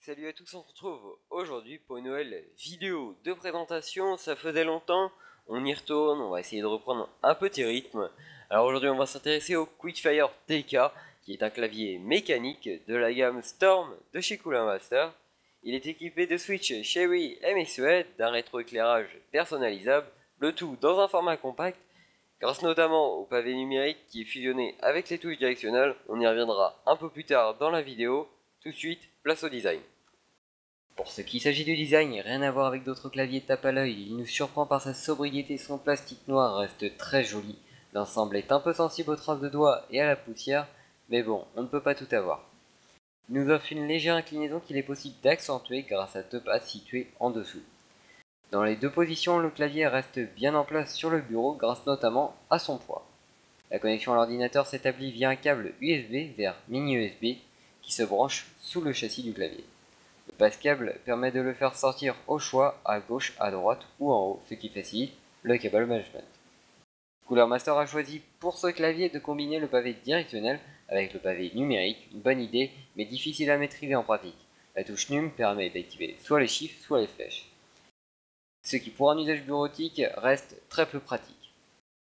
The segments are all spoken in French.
Salut à tous, on se retrouve aujourd'hui pour une nouvelle vidéo de présentation. Ça faisait longtemps, on y retourne, on va essayer de reprendre un petit rythme. Alors aujourd'hui on va s'intéresser au Quickfire TK, qui est un clavier mécanique de la gamme Storm de chez Cooler Master. Il est équipé de switch Cherry MSUED, d'un rétroéclairage personnalisable, le tout dans un format compact. Grâce notamment au pavé numérique qui est fusionné avec les touches directionnelles, on y reviendra un peu plus tard dans la vidéo. Tout de suite, place au design. Pour ce qui s'agit du design, rien à voir avec d'autres claviers tape à l'œil, il nous surprend par sa sobriété, son plastique noir reste très joli. L'ensemble est un peu sensible aux traces de doigts et à la poussière, mais bon, on ne peut pas tout avoir. Il nous offre une légère inclinaison qu'il est possible d'accentuer grâce à deux pads situés en dessous. Dans les deux positions, le clavier reste bien en place sur le bureau grâce notamment à son poids. La connexion à l'ordinateur s'établit via un câble USB vers mini USB qui se branche sous le châssis du clavier. Le passe-câble permet de le faire sortir au choix à gauche, à droite ou en haut, ce qui facilite le cable management. Cooler Master a choisi pour ce clavier de combiner le pavé directionnel avec le pavé numérique, une bonne idée mais difficile à maîtriser en pratique. La touche Num permet d'activer soit les chiffres soit les flèches, ce qui pour un usage bureautique reste très peu pratique.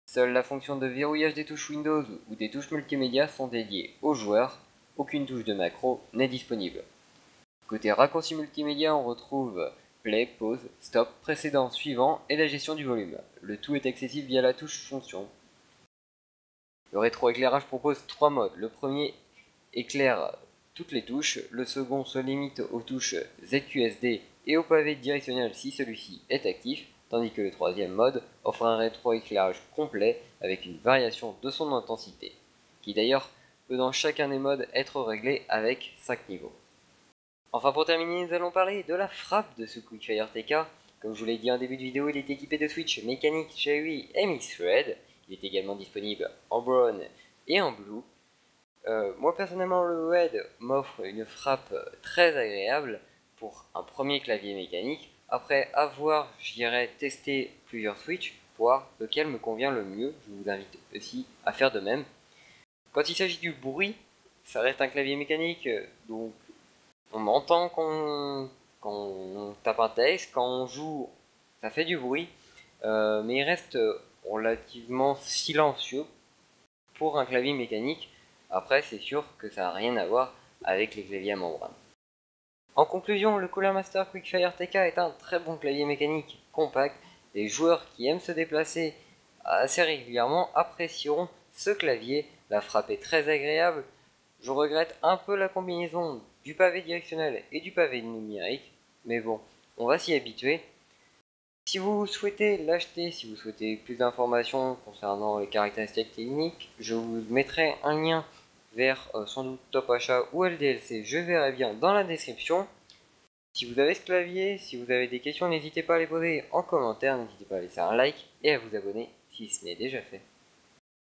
Seule la fonction de verrouillage des touches Windows ou des touches multimédia sont dédiées aux joueurs, aucune touche de macro n'est disponible. Côté raccourci multimédia, on retrouve Play, Pause, Stop, Précédent, Suivant et la gestion du volume. Le tout est accessible via la touche Fonction. Le rétroéclairage propose trois modes. Le premier éclaire toutes les touches, le second se limite aux touches ZQSD et au pavé directionnel si celui-ci est actif, tandis que le troisième mode offre un rétroéclairage complet avec une variation de son intensité, qui d'ailleurs peut dans chacun des modes être réglé avec 5 niveaux. Enfin pour terminer, nous allons parler de la frappe de ce Quickfire TK. Comme je vous l'ai dit en début de vidéo, il est équipé de switch mécanique Cherry MX-Thread. Il est également disponible en brown et en blue. Moi personnellement, le Red m'offre une frappe très agréable pour un premier clavier mécanique. Après avoir, j'irai tester plusieurs switches pour voir lequel me convient le mieux. Je vous invite aussi à faire de même. Quand il s'agit du bruit, ça reste un clavier mécanique, donc on entend quand on tape un texte, quand on joue, ça fait du bruit, mais il reste relativement silencieux pour un clavier mécanique. Après, c'est sûr que ça n'a rien à voir avec les claviers à membrane. En conclusion, le Cooler Master Quickfire TK est un très bon clavier mécanique compact. Les joueurs qui aiment se déplacer assez régulièrement apprécieront ce clavier. La frappe est très agréable. Je regrette un peu la combinaison du pavé directionnel et du pavé numérique, mais bon, on va s'y habituer. Si vous souhaitez l'acheter, si vous souhaitez plus d'informations concernant les caractéristiques techniques, je vous mettrai un lien vers sans doute Top Achat ou LDLC, je verrai bien dans la description. Si vous avez ce clavier, si vous avez des questions, n'hésitez pas à les poser en commentaire, n'hésitez pas à laisser un like et à vous abonner si ce n'est déjà fait.